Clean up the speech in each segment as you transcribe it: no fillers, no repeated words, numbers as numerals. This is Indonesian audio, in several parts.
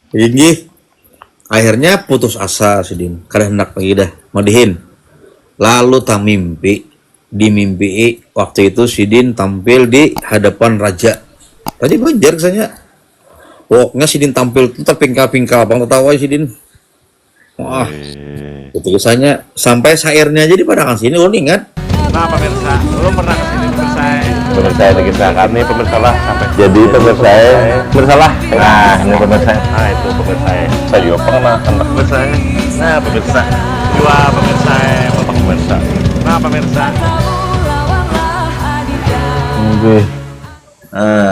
Ini akhirnya putus asa Sidin. Kada hendak lagi dah madihin. Lalu tak mimpi, di mimpi waktu itu Sidin tampil di hadapan raja. Tadi Banjar kesanya. Pokoknya Sidin tampil tuh terpingkal-pingkal bang tertawa Sidin. Wah, Wih. itu kisahnya sampai syairnya aja dipadangkan sini lo ingat? Nah pemirsa, belum pernah kesini pemirsa ini kita kami pemirsa lah sampai Jadi pemirsa lah. Nah, ini pemirsa. nah itu pemirsa Saya juga pernah hendak pemirsa nah pemirsa dua pemirsa bapak pemirsa nah pemirsa Oke.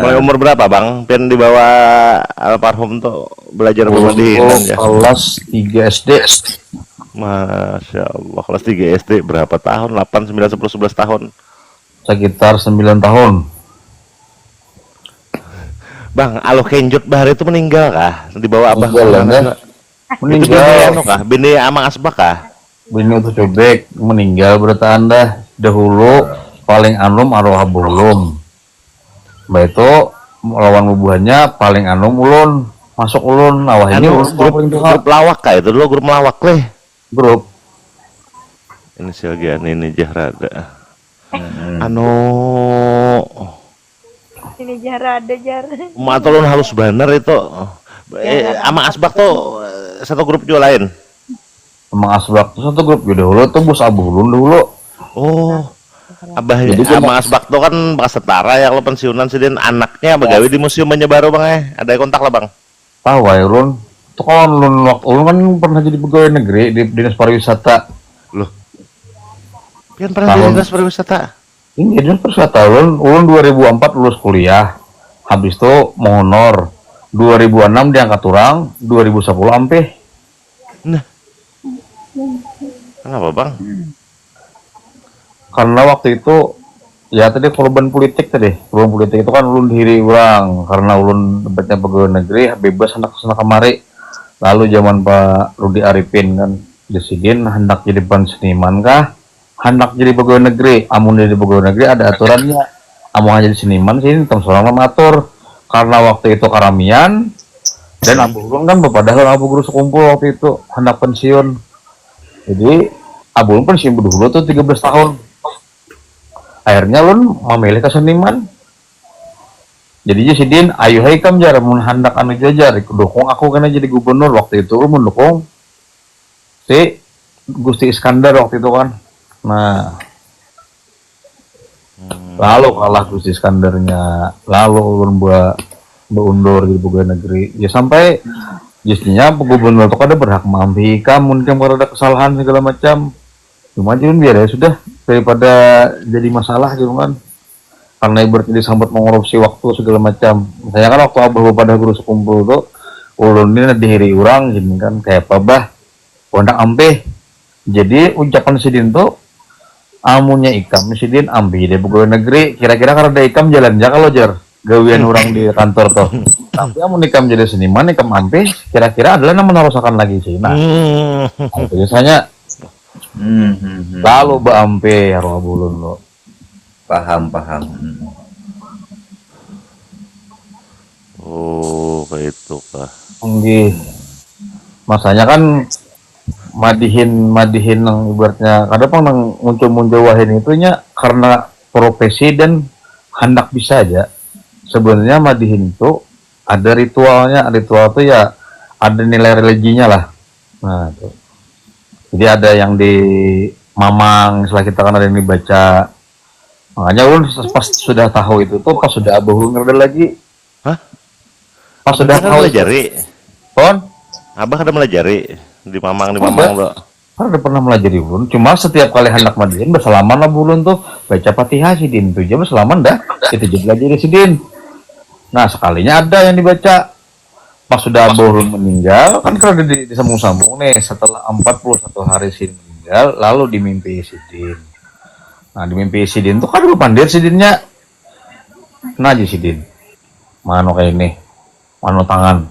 mulai umur berapa bang? Pian dibawa almarhum tuh belajar pemadinan ya. Kelas 3 SD. Masya Allah kelas 3 SD berapa tahun? 8, 9, 10, 11 tahun Sekitar 9 tahun. Bang, Alo Kenjut Bahar itu meninggal kah? Dibawa abah Meninggal, kemana? ya. Itu bini Meninggal. anu kah? Bini Amang Asbak kah? Bini itu cobek meninggal berita Anda dahulu paling anum arwah belum. Mbak itu lawan bubuhannya paling anum ulun masuk ulun awah ini Anu, ulun grup lawak kah itu dulu grup lawak leh. grup. Inisial Giani ini Jahrada. Anu, Ini jar ada jar. matulun halus banner itu. Amang Asbak tuh satu grup juga lain. Emang asbak itu satu grup dahulu tuh bos abu ulun dulu. Oh, abahnya Jadi dia Amang Asbak tuh kan bekas setara yang lo pensiunan sih anaknya begawe di museum Menyebaru bang ada kontak lah bang. Tahu ya ulun. Tuh kalau ulun kan pernah jadi pegawai negeri di dinas pariwisata. Loh, pian pernah Tahun. jadi dinas pariwisata? Ini dinas pariwisata ulun 2004 lulus kuliah. Habis itu mau honor. 2006 diangkat orang, 2010 ampe. Nah, kenapa bang? Karena waktu itu ya tadi korban politik itu kan ulun diri orang karena ulun dapatnya pegawai negeri bebas hendak kesana kemari. Lalu zaman Pak Rudi Arifin kan desidin hendak jadi seniman kah hendak jadi pegawai negeri. Amun jadi pegawai negeri ada aturannya, amun jadi seniman sini tem seorang mengatur. Karena waktu itu karamian dan abu ulun kan padahal abu guru sekumpul waktu itu hendak pensiun. Jadi abu ulun pensiun dulu tuh 13 tahun. Akhirnya ulun memilih ke seniman. Jadi Sidin ayo hai kam jar mun hendak anu jajar dukung aku kena jadi gubernur waktu itu ulun mendukung si Gusti Iskandar waktu itu kan. Nah, lalu kalah Gusti Iskandarnya, lalu ulun beundur jadi pegawai negeri. Ya sampai justinya gubernur itu kada berhak mampi kamu mungkin kalau ada kesalahan segala macam. Cuma jadi biar ya sudah daripada jadi masalah gitu kan. Karena ibaratnya disambut mengorupsi waktu segala macam. Misalnya kan waktu abah pada guru sekumpul tuh ulun ini dihiri orang gini kan kayak apa bah kondak ampe. Jadi ucapan Sidin tuh amunya ikam Sidin ambil deh pegawai negeri kira-kira karena ada ikam jalan aja kalau jar gawian orang di kantor tuh tapi amun ikam jadi seniman ikam ambil kira-kira adalah yang menerusakan lagi sih nah itu biasanya lalu ampe arwah bulun lo Paham. Oh, kayak itu kah? Nggih. Masanya kan madihin yang ibaratnya kadang pang nang muncul wahin itunya karena profesi dan hendak bisa aja. Sebenarnya madihin itu ada ritualnya, ritual itu ya ada nilai religinya lah. Nah, itu. Jadi ada yang di mamang, setelah kita kan ada yang dibaca. Makanya ulun pas sudah tahu itu tuh pas sudah abuh ngerti lagi. Hah? Pas sudah Abah tahu melajari. pon Abah ada melajari di Mamang tuh. kan udah pernah melajari ulun. Cuma setiap kali hendak madihin bersalaman lah ulun tuh baca Fatihah Sidin tuh aja bersalaman dah. Itu juga belajar Sidin. Nah sekalinya ada yang dibaca pas sudah abuh ulun meninggal kan kalau disambung-sambung nih setelah 41 hari Sidin meninggal lalu dimimpi Sidin. Nah di mimpi Sidin tuh kan ada pandir Sidinnya. Nah aja Sidin. Mano kayak ini. Mano tangan.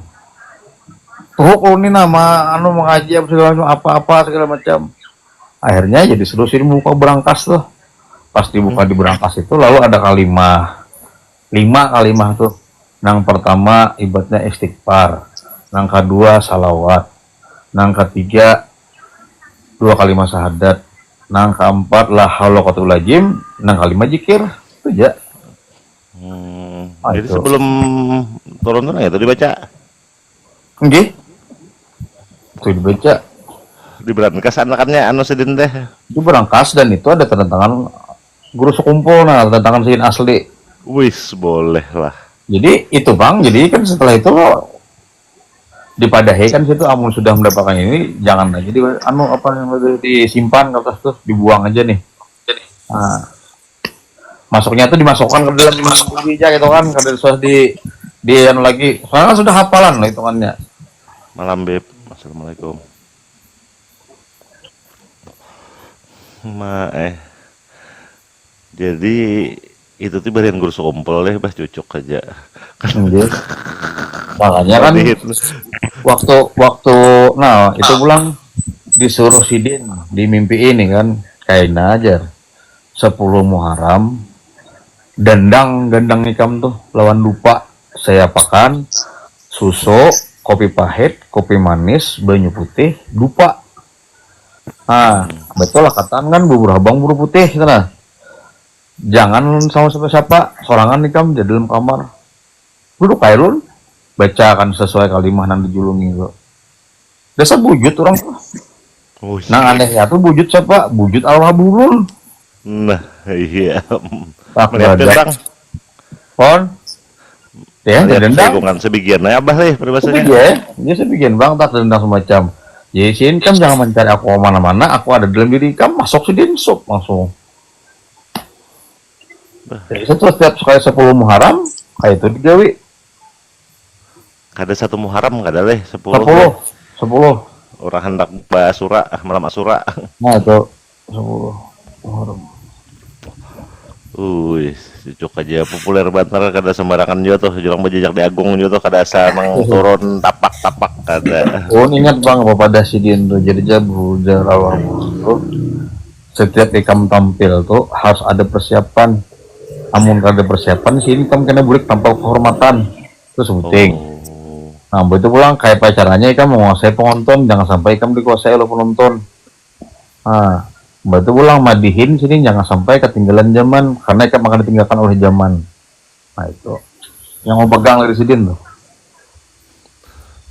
Tuh ini nama anu mengaji apa segala macam. Akhirnya jadi selusin buka berangkas tuh. Pas dibuka di berangkas itu lalu ada kalimat. 5 kalimat tuh. Yang pertama ibaratnya istighfar. Nang kedua salawat. Nang ketiga 2 kalimat syahadat. Nang keempat la haula wala quwwata illa billah. Nang kelima zikir. Itu aja. Jadi Itu. sebelum turun ya itu dibaca Nggih. Itu dibaca. di berangkas anakannya anu sidin teh. Itu berangkas dan itu ada tanda tangan guru sekumpul, nah tanda tangan sidin asli. Wis boleh lah. Jadi itu Bang, jadi kan setelah itu dipadahi kan situ amun sudah mendapatkan ini jangan lagi di anu apa yang disimpan ke atas tuh dibuang aja nih. Nah, masuknya tuh dimasukkan ke dalam meja gitu kan, kada usah di anu lagi. Soalnya kan sudah hafalan lah hitungannya. Malam Beb. Assalamualaikum. Jadi itu tuh barian guru sekumpul deh, bah cucuk aja. Nggih. Makanya kan waktu nah itu pulang disuruh sidin di mimpi ini kan kayak ajar 10 Muharram gendang ikam tuh lawan lupa saya pakan susu kopi pahit kopi manis banyu putih lupa. Nah betul lah kataan kan bubur habang bubur putih nah. Jangan sama siapa sorangan ikam di dalam kamar duduk kairun bacakan sesuai kalimat yang dijulungi kok. Dasa bujut orang tuh. Oh, Nah anehnya tuh bujut siapa? Bujut Allah burun. nah, iya. Tak Melihat ada. Bang. Pon. Ya, Lihat dendang. segungan sebagian ya abah leh peribahasanya. Ya, dia sebagian bang tak dendang semacam. Jadi sini kan jangan mencari aku kemana-mana. Aku ada dalam diri kamu masuk sini masuk langsung. Jadi setiap sekali 10 Muharram kayak itu digawe. Kada 1 Muharram kada leh 10. 10. Orang hendak basura malam asura. Nah itu 10 Muharram. Cucuk aja populer banget kada sembarangan juga tuh jurang bajajak di Agung juga tuh kada sanang turun tapak-tapak kada. Oh ingat bang pada sidin tuh jadi jabu jarawang tuh setiap ikam tampil tuh harus ada persiapan. Amun kada persiapan sini ikam kena bulik tanpa kehormatan itu sebuting. Nah begitu pulang kayak pacarannya ikam menguasai penonton jangan sampai ikam dikuasai oleh penonton. Nah begitu pulang madihin sini jangan sampai ketinggalan zaman karena ikam akan ditinggalkan oleh zaman. Nah itu yang mau pegang dari sidin tuh.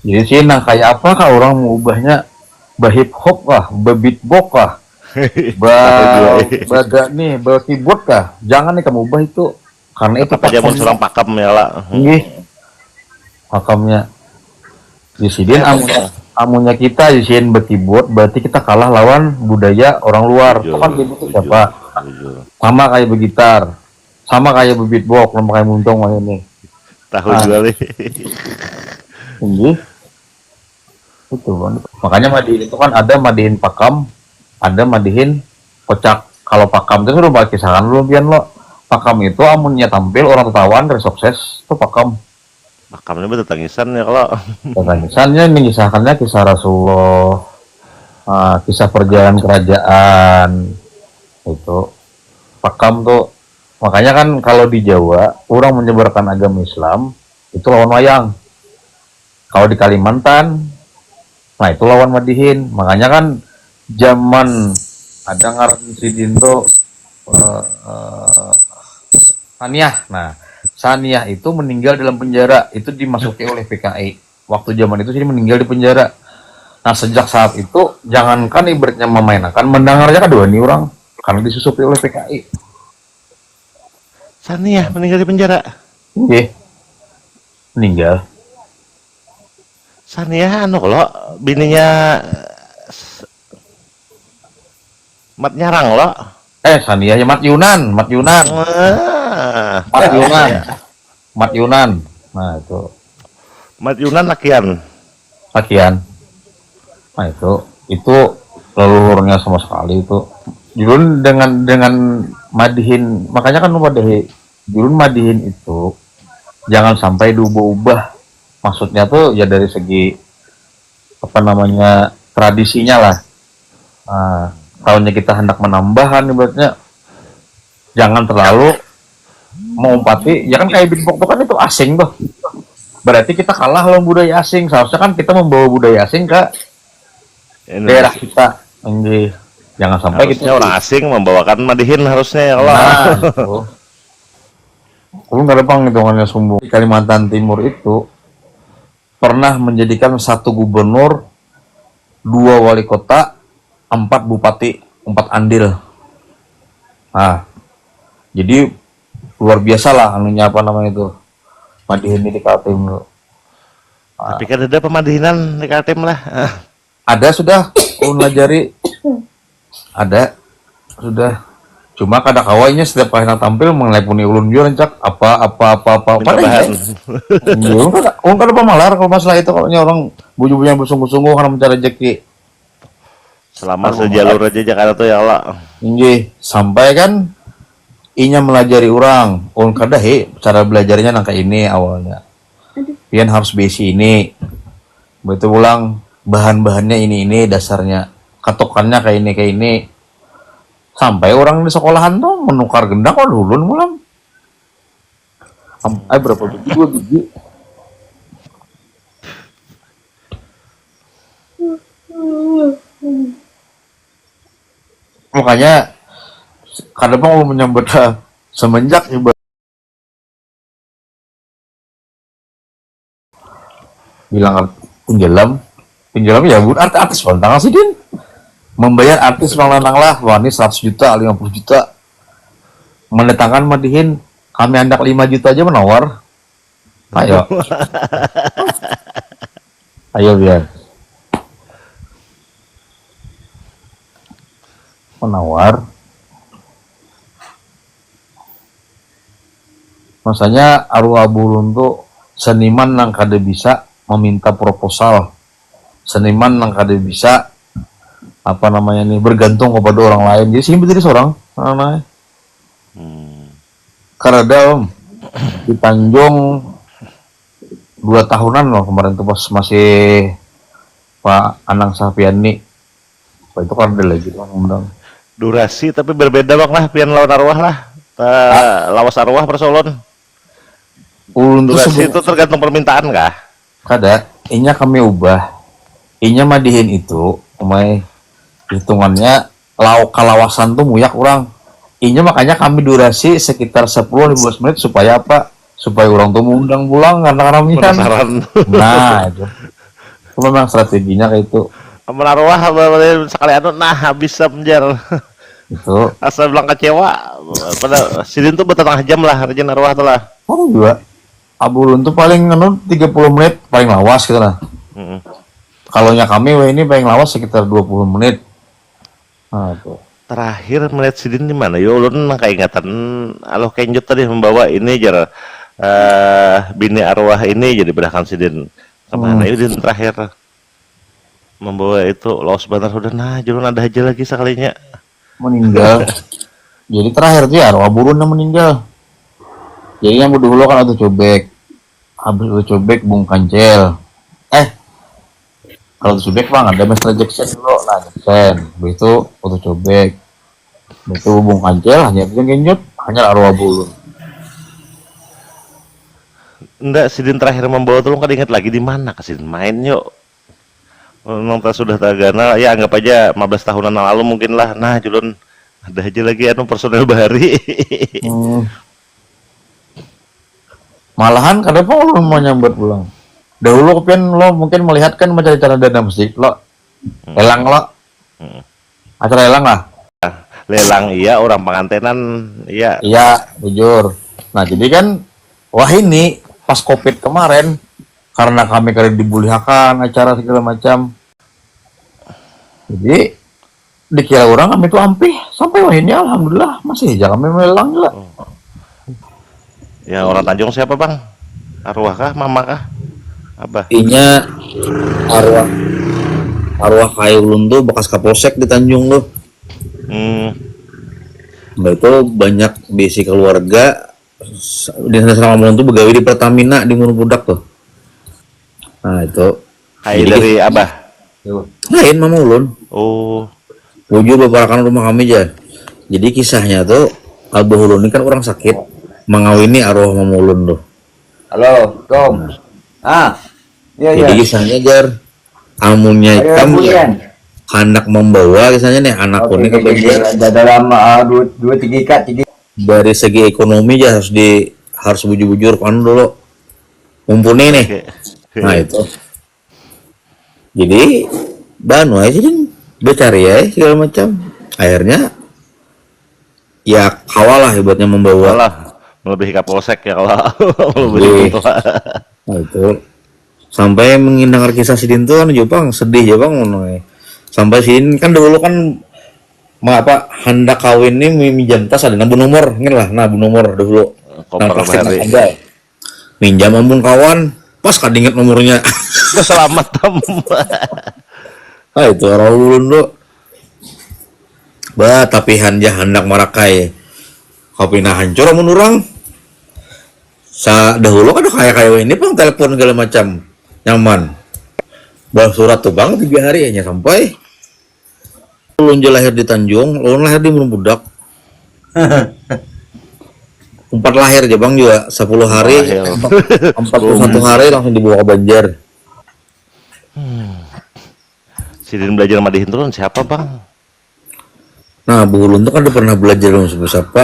Jadi sih nah kayak apa kah orang mau ubahnya bahip hop kah, beatbox kah, keyboard kah? Jangan nih kamu ubah itu karena itu Apa aja mau surang pakam ya lah. pakamnya di sidin amunnya kita di sini berkeyboard berarti kita kalah lawan budaya orang luar. Itu kan keyboard itu siapa? Sama kayak bergitar, sama kayak beatbox, sama kayak muntung kayak ini. Tahu juga leh. Tinggi. Itu kan. Makanya madihin itu kan ada madihin pakam, ada madihin kocak. Kalau pakam itu sudah bagi kisaran lu biar lo. Pakam itu amunnya tampil orang tertawan dari sukses itu pakam. Pakamnya betul tangisan ya kalau. Tangisannya mengisahkannya kisah Rasulullah, kisah perjalanan kerajaan itu. Pakam tuh makanya kan kalau di Jawa orang menyebarkan agama Islam itu lawan wayang. Kalau di Kalimantan, nah itu lawan madihin. Makanya kan zaman ada ngaran sidin tuh Saniah. Nah, Saniah itu meninggal dalam penjara, itu dimasuki oleh PKI. Waktu zaman itu sih meninggal di penjara. Nah, sejak saat itu jangankan ibaratnya memainkan, mendengarnya kan dua nih orang karena disusupi oleh PKI. Sania meninggal di penjara. Iya. Meninggal. Sania anu lo bininya Mat Nyarang lo. Saniah ya Mat Yunan. Mat Yunan. Nah, itu. Mat Yunan lakian. Nah, itu leluhurnya sama sekali itu. Julun dengan madihin, makanya kan madihin. Julun madihin itu jangan sampai diubah-ubah. Maksudnya tuh ya dari segi apa namanya tradisinya lah. Nah, tahunnya kita hendak menambahkan ibaratnya jangan terlalu mengumpati. Ya kan kayak beatbox tuh kan itu asing tuh. berarti kita kalah lawan budaya asing. Seharusnya kan kita membawa budaya asing ke daerah kita. Anjir. Jangan sampai Harusnya kita orang asing membawakan Madihin harusnya ya Allah. nah, gitu. Lu nggak ada penghitungannya sombong. Di Kalimantan Timur itu pernah menjadikan 1 gubernur, 2 wali kota, 4 bupati, 4 andil. Nah, jadi luar biasa lah anunya apa namanya itu. Madihin di Kaltim lu. Tapi kan ada pemadihinan di Kaltim lah. Ada sudah ulun pelajari. Ada sudah. Cuma kada kawainya setiap kali nak tampil mengeleponi ulun juga rencak apa Minta bahan. Ulun kada pamalar kalau masalah itu kalau orang buju-bujunya bersungguh-sungguh karena mencari rezeki. Selama sejalur aja Jakarta tuh ya Allah. Inggih, sampai kan inya melajari orang. Ulun kada cara belajarnya nangka ini awalnya. Pian harus basic ini. Betul ulang bahan-bahannya ini dasarnya. Katokannya kayak ini. Sampai orang di sekolahan tuh menukar gendang kok ulun mulam. Berapa biji? 2 biji. Makanya kadang mau menyambut semenjak bilang pinjalam ya buat artis lontang sih din membayar artis lanang lah wani 100 juta 50 juta mendatangkan Madihin kami hendak 5 juta aja menawar ayo biar menawar masanya arwah bulun tuh seniman yang kada bisa meminta proposal, seniman yang kada bisa apa namanya nih bergantung kepada orang lain. Jadi sih jadi seorang namanya karena om di Tanjung 2 tahunan loh kemarin tuh pas masih Pak Anang Sapiani. Itu karena lagi tuh ngundang. Durasi tapi berbeda bang lah pian lawan arwah lah. Lawas arwah persolon. Durasi itu tergantung permintaan kah? Kada, inya kami ubah. Inya Madihin itu, umay hitungannya kalawasan tuh muyak orang. Inya makanya kami durasi sekitar 10-15 menit supaya apa? Supaya orang tuh mengundang pulang karena Penasaran. Nah, itu memang strateginya kayak itu. Menarwah sekali anu nah habis samjar. Itu. Asal bilang kecewa. Pada sidin tuh bertengah jam lah rejin arwah tuh lah. Oh juga. Abulun tuh paling 30 menit paling lawas gitu lah. Kalau nya kami ini paling lawas sekitar 20 menit. Nah, tuh. Terakhir melihat sidin di mana? Yo ulun keingatan aloh kenjut tadi membawa ini jar bini arwah ini jadi berahkan sidin. Kemana itu din terakhir? Membawa itu los bantar sudah nah jangan ada aja lagi sekalinya Meninggal. Jadi terakhir tuh ya arwah burun yang meninggal. Jadi yang dulu kan auto cobek. Habis auto cobek Bung Kancel. Kalau auto cobek bang ada Mr. Jackson dulu. Nah Jackson. Begitu auto cobek. Begitu Bung Kancel hanya yang genjot hanya arwah burun. enggak sidin terakhir membawa tolong kan ingat lagi di mana kesidin main yuk nonton sudah tagana ya anggap aja 15 tahunan yang lalu mungkin lah nah julun ada aja lagi anu personel bahari. Malahan kadang lo mau nyambut pulang. Dahulu kepian lo mungkin melihat kan macam cara dana musik lo lelang lo acara lelang lah Lelang iya orang pengantenan iya jujur. Nah jadi kan wah ini pas COVID kemarin karena kami kali dibulihakan acara segala macam jadi dikira orang kami itu ampih sampai wah ini alhamdulillah masih aja kami melelang juga. Ya orang Tanjung siapa bang? Arwah kah? Mama kah? Apa? Inya arwah Khairul tuh bekas Kapolsek di Tanjung tuh. Mbak itu banyak basic keluarga di sana sama tuh begawi di Pertamina di Murupudak tuh. Nah itu. Hai dari Abah. Lain Mama Ulun. Oh. Wujud beberapa rumah kami aja. Jadi kisahnya tuh Abah Ulun ini kan orang sakit mengawini arwah Mama Ulun tuh. Halo, Tom. Ah, iya iya. Jadi kisahnya jar amunnya Ayo ikam kemudian. hendak membawa kisahnya nih anak Oke, ini ke oke, Banjar. dalam dua tiga ikat tiga. Dari segi ekonomi ya harus bujur-bujur kan dulu mumpuni nih. Oke. Nah itu. Jadi dan wae sih Din. Dia cari ya segala macam. Akhirnya ya kawal lah ibaratnya membawa. Malah melebihi Kapolsek ya kalau Wih. melebihi itu. Nah itu sampai mendengar kisah Sidin tuh kan Jepang sedih Jepang ngono ya. Sampai Sidin kan dulu kan apa hendak kawin nih minjam tas ada nabu nomor inget lah nabu nomor dulu Koper plastik Bali. ada minjam ampun kawan pas kadinget nomornya. Selamat tem. Ah itu orang ulun tuh bah tapi hanja hendak marakai kopina hancur amun urang sa dahulu kan kayak ini pang telepon segala macam nyaman bawa surat tuh bang 3 hari hanya sampai ulun je lahir di Tanjung ulun lahir di Murumbudak 4 lahir aja bang juga 10 hari Lahir. 41 hari langsung dibawa ke Banjar. Sidin belajar madihin turun siapa bang? Nah Abu Hulun tuh kan udah pernah belajar sama siapa.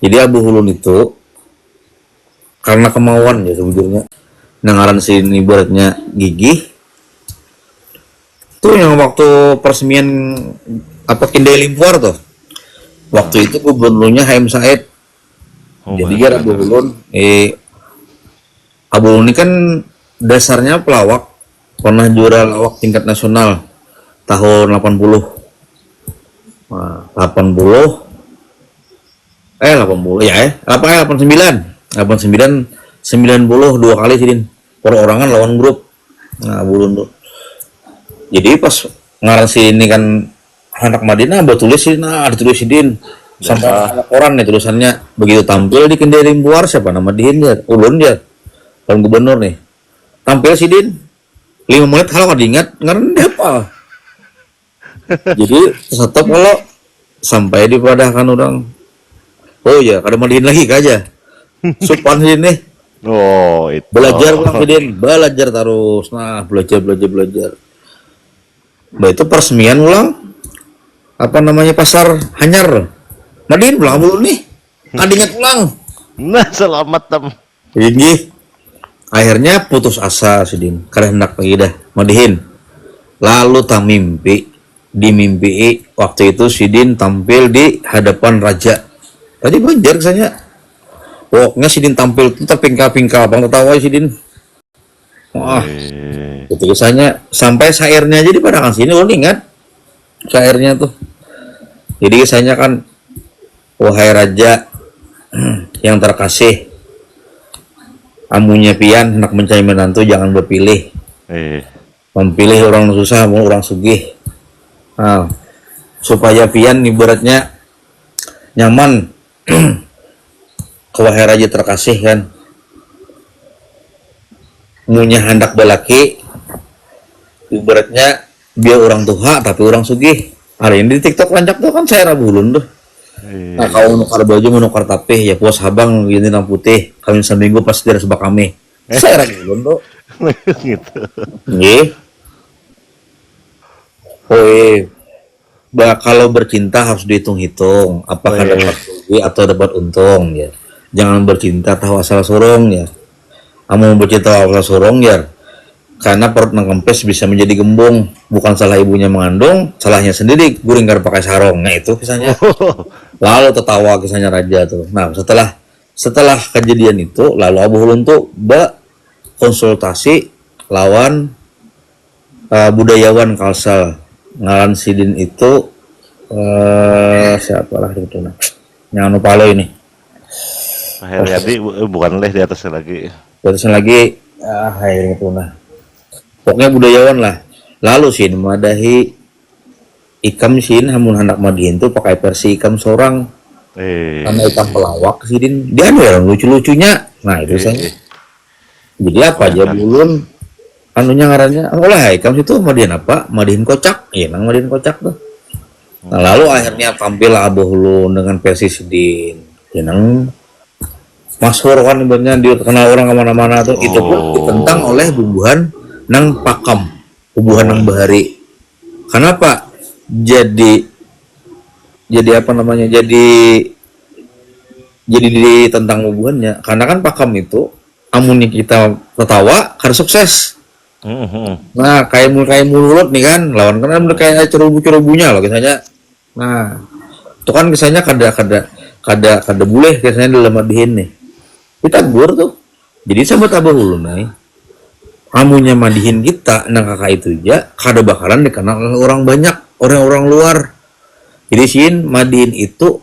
Jadi Abu Hulun itu karena kemauan ya sebetulnya nangaran si ibaratnya gigih tuh yang waktu peresmian apa Kindai Limpuar tuh waktu itu gubernurnya HM Said. Jadi my ya God. Abu Hulun Abu Hulun ini kan dasarnya pelawak pernah juara lawak tingkat nasional tahun 80. Nah, 80 89 90 2 kali sih Din perorangan lawan grup. Nah Bulun tuh jadi pas ngarasi ini kan anak Madinah buat tulis sih nah ditulis Din sampai ada koran nih tulisannya begitu tampil di Kendari Limpuar siapa nama Din ya ulun dia lawan gubernur nih tampil si Din 5 menit kalau diingat ngaran dia apa jadi stop kalau sampai dipadahkan orang oh ya kada mandiin lagi aja supan sih nih Oh itu. belajar ulang Din belajar terus nah belajar nah itu peresmian ulang apa namanya pasar Hanyar Madin pulang dulu nih adingat ulang Nah selamat tem. ini akhirnya putus asa Sidin karena hendak pergi dah Madihin lalu tak dimimpi waktu itu Sidin tampil di hadapan raja tadi Banjar kesannya pokoknya Sidin tampil tuh terpingkal-pingkal bang tertawa Sidin wah itu kesannya sampai syairnya jadi pada kan sini lo ingat syairnya tuh jadi kesannya kan wahai raja yang terkasih amunya pian hendak mencari menantu jangan berpilih memilih orang susah mau orang sugih nah, supaya pian ibaratnya nyaman ke wahai raja terkasih kan munya hendak belaki ibaratnya dia orang tua tapi orang sugih hari ini di TikTok lancak tuh kan saya rabulun tuh nah kalau menukar baju menukar tapih ya puas habang gini nang putih kawin seminggu pas dia sebab kami saya rabulun tuh Gitu. nggih kalau bercinta harus dihitung-hitung apakah dapat rugi atau dapat untung ya jangan bercinta tahu asal surung ya kamu bercinta tahu asal surung ya karena perut nang kempes bisa menjadi gembung bukan salah ibunya mengandung salahnya sendiri guring gar pakai sarung nah itu kisahnya lalu tertawa kisahnya raja tuh nah setelah kejadian itu lalu Abu Hulun tuh konsultasi lawan budayawan Kalsel ngaran Sidin itu siapa lah itu nah yang anu palo ini Jadi bukan leh di atasnya lagi. terusnya lagi itu nah pokoknya budayawan lah lalu sih madahi ikam sin hamun hendak madihin tuh pakai versi ikam seorang karena ikam pelawak Sidin dia ada yang lucu-lucunya nah itu saya jadi apa aja bulun anunya ngarannya olah ikam situ madihin apa madihin kocak iya nang madihin kocak tuh nah lalu akhirnya tampil Abu Hulun dengan versi Sidin ya nang masyhur kan ibaratnya dikenal orang kemana-mana tuh. Itu pun ditentang oleh bubuhan nang pakam, bubuhan nang bahari. Kenapa jadi apa namanya, jadi ditentang bubuhannya karena kan pakam itu amunnya kita ketawa karena sukses. Nah kayak mulut nih kan lawan kan kayak cerubu-cerubunya loh kisahnya. Nah itu kan kisahnya kada boleh kisahnya dalam madihin nih kita gur tuh. Jadi sahabat abah ulunai amunnya madihin kita nang kakak itu aja kada bakalan dikenal oleh orang banyak, orang-orang luar. Jadi sin madihin itu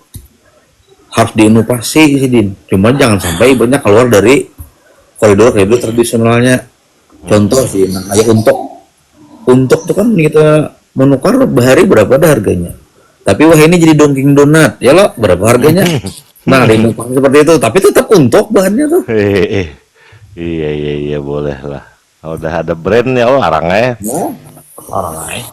harus diinovasi sih Din. Cuma jangan sampai banyak keluar dari koridor tradisionalnya. Contoh sih, nah kayak untuk tuh kan kita menukar bahari berapa dah harganya. Tapi wah ini jadi Dunkin Donat, ya lo berapa harganya? Nah diinovasi seperti itu, tapi tetap untuk bahannya tuh. Iya boleh lah. Udah ada brandnya, orangnya. Orang lain.